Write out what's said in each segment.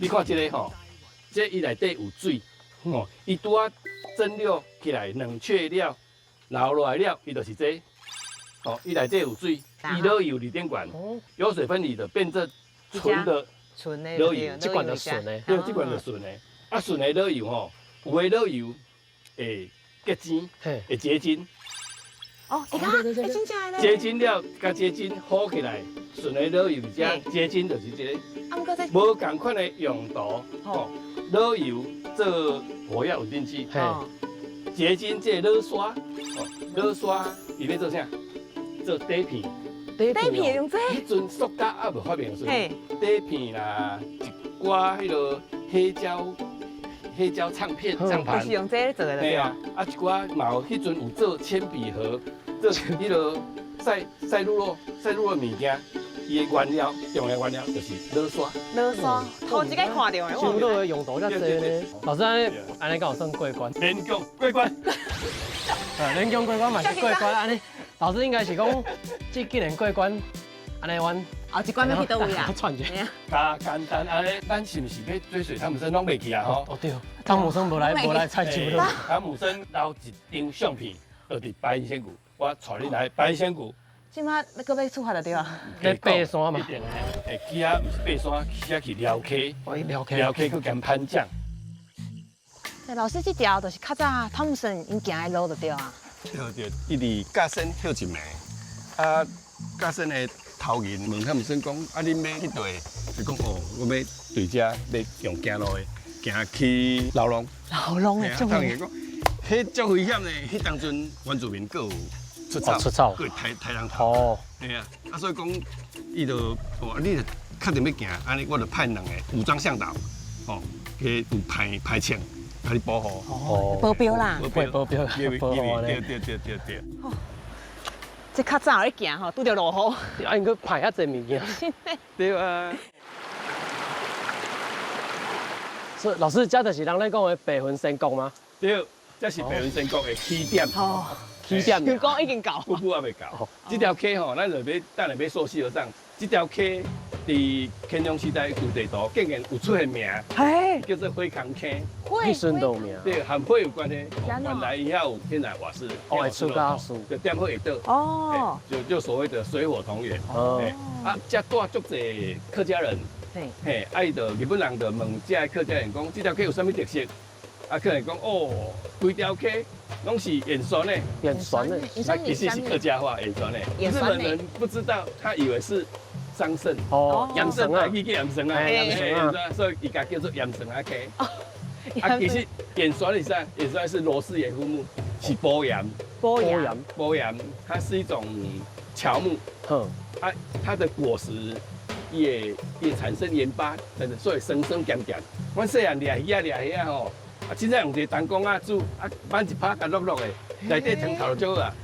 你看这个吼，这伊内底有水，哦，伊拄啊蒸馏起来冷却了，留落来了，伊就是这，哦，伊内底有水，伊都有2点管，有水分离的变成纯的纯的老油，这款就纯的，对，这款就纯的。啊，纯的老油吼，有的老油会结晶，会结晶，哦，你看，真正的呢。结晶了，甲结晶好起来，纯的老油加结晶就是这个。啊，不过这无共款的用途，哦，老油做活跃稳定剂，结晶这老刷，哦，老刷伊要做啥？做底片。底片用这？迄阵塑胶还无发明时，底片啦，一挂迄个黑胶唱片唱盘，就是用这做的对啊。啊一挂嘛有迄阵有做铅笔盒，做迄个赛璐珞物件。伊的原料，重要原料就是老刷。老刷，头一个看到的。手落的用途较济呢。老师安尼敢有算过关？连讲过关。连讲过关嘛是过关，安尼老师应该是讲，这既然过关，安尼阮后一关要去倒位啊？串一下。简单安尼，咱是毋是要追水汤姆森拢袂去啊？吼。哦对，汤姆森无来采集了。汤姆森留一张相片，就伫白云仙谷，我带你来白云仙谷。即马你搁要出发就对啊。在爬山嘛。会去啊，毋是爬山，去啊去撩溪。撩溪去跟攀降。老师，这条就是较早汤姆森因行的路就对啊。对，伊伫嘉森休一暝，啊，嘉森的头人问汤姆森讲，啊，恁要去佗？就讲哦，我要对遮要用行路的，行去老龙。老龙的，汤姆森讲，迄足危险的，迄当阵原住民佫有。出草，对，太人头。哦，对啊，啊，所以讲，伊就，哦，你就确定要行，安尼我就派2个武装向导，哦，去有派枪，甲你保护。哦，保镖啦。保镖。对。哦，这较早咧行吼，拄着落雨。啊，因佮派遐济物件。对啊。所以老师，这就是人咧讲的白云仙谷吗？对，这是白云仙谷的起点。哦。起点，阳光已经到，瀑布还未到。这条溪吼，咱就要等下要溯溪而上。这条溪伫乾隆时代有地图，竟然有出现名，叫做火坑溪。迄阵都有名。对，和火有关系。原来以下有天然瓦斯，会出家树，就点火会倒。哦。就所谓的水火同源。哦。啊，遮带足侪客家人。嘿。啊，伊就日本人就问遮客家人讲，这条溪有啥物特色？啊，客人讲哦，规条溪。拢是盐酸的，盐酸的，它其实是客家话盐酸的。日本人不知道，他以为是桑葚哦，盐酸啊，去盐酸啊，所以伊家叫做盐酸啊溪。啊，其实盐酸是啥？盐酸是罗氏盐枯木，是波盐。波盐，它是一种乔木。啊，它的果实也产生盐巴，真的，所以生咸咸。阮细汉掠鱼啊吼。啊，真正用一个弹弓啊煮，啊翻一拍，干落落的，内底汤头就好啊，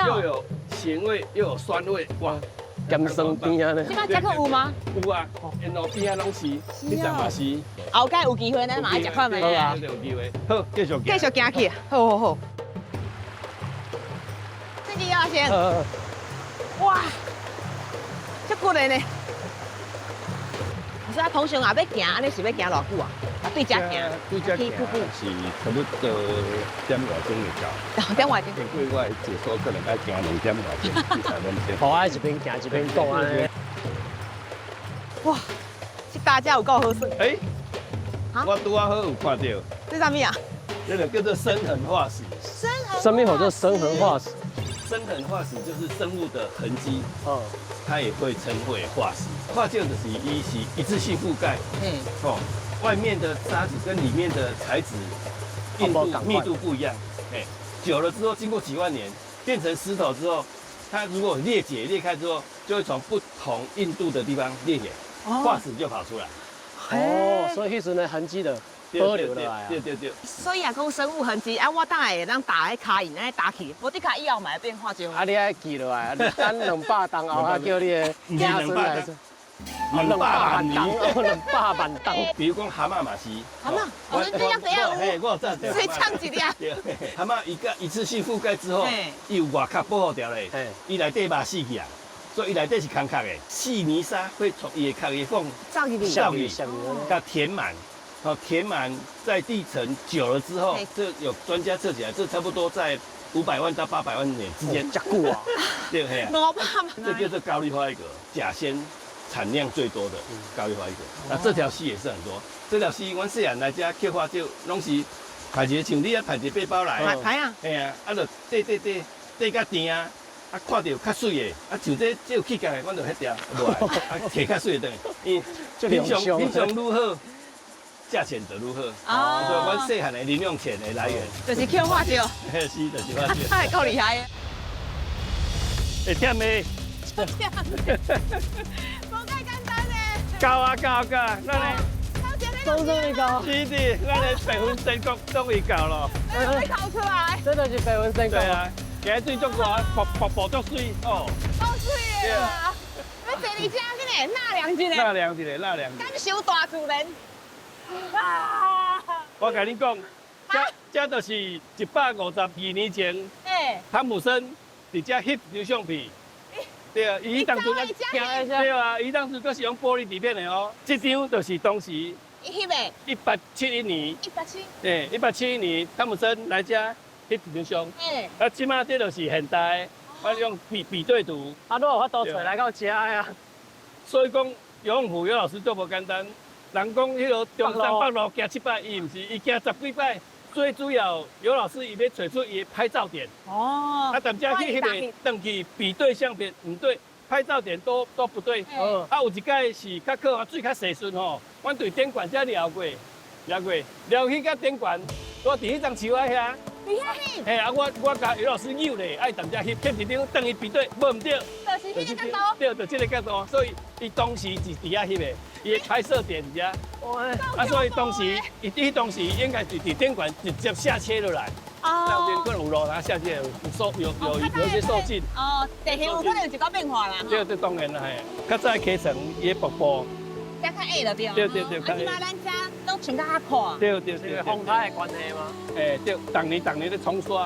又有咸味又有酸味，哇，咸酸甜啊呢。现在这个有吗？有啊，沿路边啊拢是，你知嘛是？后盖有机会咱嘛爱食看卖啊。有机会，好，继续行去，好。这个要先。哇，这骨的呢？你说通常也要行，安尼是要行偌久啊？对遮行，去瀑布是差不多1.5钟就到。1.5钟。经过我的解说，可能要行2.5钟才能到。好，爱一边行一边讲啊。哇，这大家有够好耍。我拄好有看到。这啥物啊？这个叫做生痕化石。什么叫做生痕化石？生痕化石就是生物的痕迹。它也会称为化石。化石就是一次性覆盖。外面的沙子跟里面的材质硬度密度不一样，久了之后，经过几万年变成石头之后，它如果裂开之后，就会从不同硬度的地方裂解，化石就跑出来。所以迄阵的痕迹的保留落来。对。所以啊，讲生物痕迹，我等下会当打迄卡印，安尼打起，无这卡以后嘛会变化石。你爱记落来，等200吨后，叫你的子孙来。200万年，200万吨。比如讲蛤蟆嘛是。蛤蟆，我们这样怎样？我有在。所以唱一粒。蛤蟆一次性覆盖之后，伊有外壳保护掉嘞，伊内底肉死去啊，所以伊内底是空壳的，细泥沙会从伊的壳里缝照入去，上去，下面它填满。填满在地层久了之后，这有专家测起来，这差不多在500万到800万年之间。加固啊！对嘿。500万。这就是高丽花一格，甲酰产量最多的高丽花一格。那这条溪也是很多，这条溪阮细汉来遮捡花就拢是排一个像你啊排一个背包来。排啊。嘿啊，啊就缀较甜啊，啊看到较水的，啊像这有气格的，阮就迄条无爱，啊摕较水的等，因为品相愈好。价钱就如何？哦，所以阮细汉的零用钱的来源就是捡花椒。是，就是花椒。太够厉害的。会忝的。无介简单的。高啊，咱嘞。终于到。是的，咱的北分仙国终于到了。被考出来。真的是北文仙国。对啊，今日水足大，瀑足水哦。够水的啦！要坐你家去呢，纳凉一下。纳凉一下，感受大自然。啊！我甲你讲，这就是152年前，汤姆森伫遮翕一张相片。对啊，伊当初对啊，伊当初佫是用玻璃底片的哦。这张就是当时翕的1871年。171。对，1871年汤姆森来遮翕一张相。啊，即马这就是现代，我用比对图。啊，都有法度找来到遮呀。所以讲，游泳湖游老师做无简单。人讲迄个中山北路行700，伊毋是，伊行10几摆。最主要，尤老师伊要找出伊的拍照点。哦。啊，但遮去迄个登去比对相片，唔对，拍照点都不对。啊，有一届是较靠水较细顺吼，阮对典馆遮撩去到典馆，我伫迄张树仔遐。你遐翕？嘿啊，我甲尤老师扭咧，爱踮遮翕一张，等伊比对，无唔对。就是迄个角度。对，就这个角度，所以伊当时是伫遐翕的。伊拍摄点遮，啊，所以当时应该是伫典馆直接下切落来，那边可能有路然后下切有一些受尽。哦，地形有可能有一个变化啦。对，当然啦，嘿，较早起层伊瀑布，遮较矮了对。对。啊，即摆咱遮拢穿较宽。对。是风台的关系吗？对，当年咧冲刷，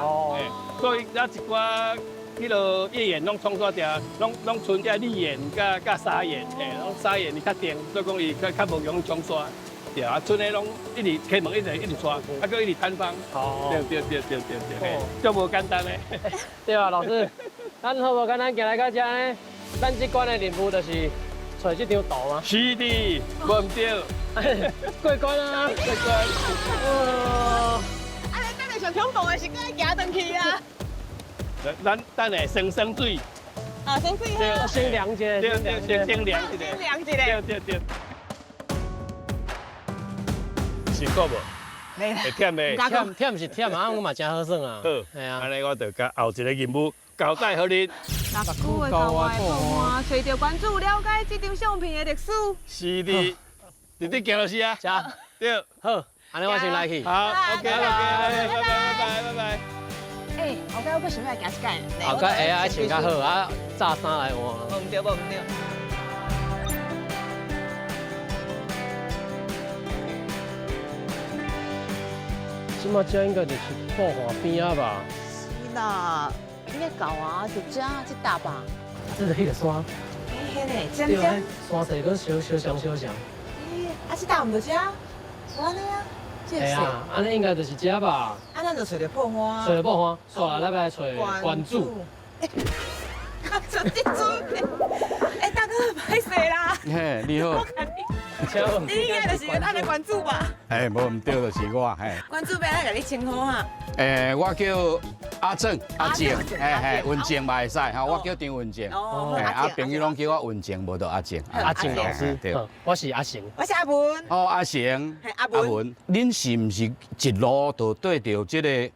所以咱一寡。迄落叶岩拢冲刷掉，拢剩遮绿岩甲沙岩，拢沙岩伊较定，所以讲伊较无容易冲刷。对啊，剩的拢一直开门一直刷，啊，佮一直摊方。哦。对，足无简单嘞。对啊，老师，咱好无简单行来到遮呢，咱这关的任务就是找这张图吗？是的，无唔对。过关啊！过关。哦。啊，咱等下上恐怖的是搁行转去啊。咱等下先生水，啊，先水对，先凉一下，先凉一下，对。辛苦无？会忝的，忝是忝啊，我嘛真好耍啊。好，系啊，安尼我就甲后一个任务交代互你。6句的校外报花，找到关注了解这张相片的历史。是的，直直行就是啊。对，好，安尼我先来去。好 ，OK，拜拜。后盖我阁想要来行一届。后盖会啊，穿较好啊，炸衫来换。无唔对。即马遮应该就是爆花边啊吧？是啦，应该够啊，就遮这搭吧。这是迄个山。迄个，对啊，山势搁小上。啊，这搭唔到遮？安尼啊？系啊，安尼应该就是遮吧。啊，咱就找着爆花。找着爆花，煞来来找关注。找这水。大哥，歹势啦。嘿，你好。你应该就是咱的关注吧？无唔对，就是我。关注要来甲你称呼哈。我叫阿正，文静嘛会使哈，我叫张文静。朋友拢叫我文静，无到阿静。阿静老师，对，我是阿成。我是阿文。阿成，阿文，恁是唔是一路就对着这个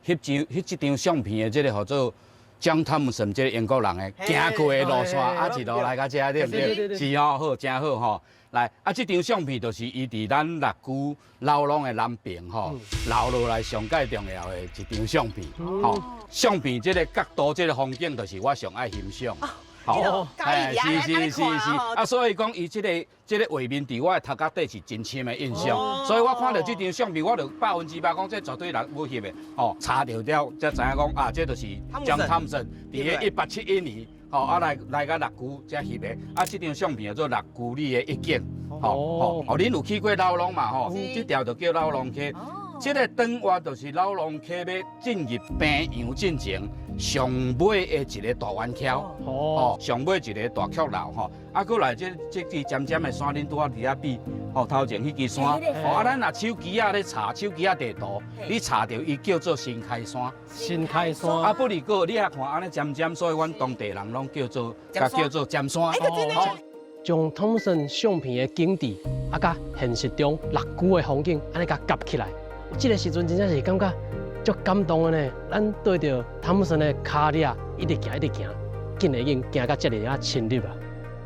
翕张相片的这个叫做江汤姆森这个英国人的行过的路线，一路来到这对不对？是哦，好，真好吼。来，这张相片就是伊伫咱6区老拢的南边吼，留落来上介重要的一张相片。相片这个角度、这个风景，就是我上爱欣赏。是，所以讲伊这个画面伫我的头壳底是真深的印象。所以我看到这张相片，我就100%讲这绝对人要翕的。查到了，才知影讲这就是江汤姆森伫个1871年吼来到六姑才翕的。啊，这张相片叫做六姑里的一景，吼，恁有去过老龙嘛？吼，这条就叫老龙溪。这个灯话就是老龙溪要进入平阳进前上尾的一个大弯桥，上尾一个大桥楼，吼，啊，过来这支尖尖的山，恁拄仔伫遐比，头前迄支山，咱若手机咧查手机地图，你查到伊叫做新开山，新开山，啊，不离过你也看安尼尖尖，所以阮当地人拢叫做尖山。将汤姆森相片的景致，甲现实中六姑的风景，安尼甲夹起来。这个时阵真正是感觉足感动的呢。咱对着汤姆森的脚底啊，一直行，紧行到这里啊，深入啊。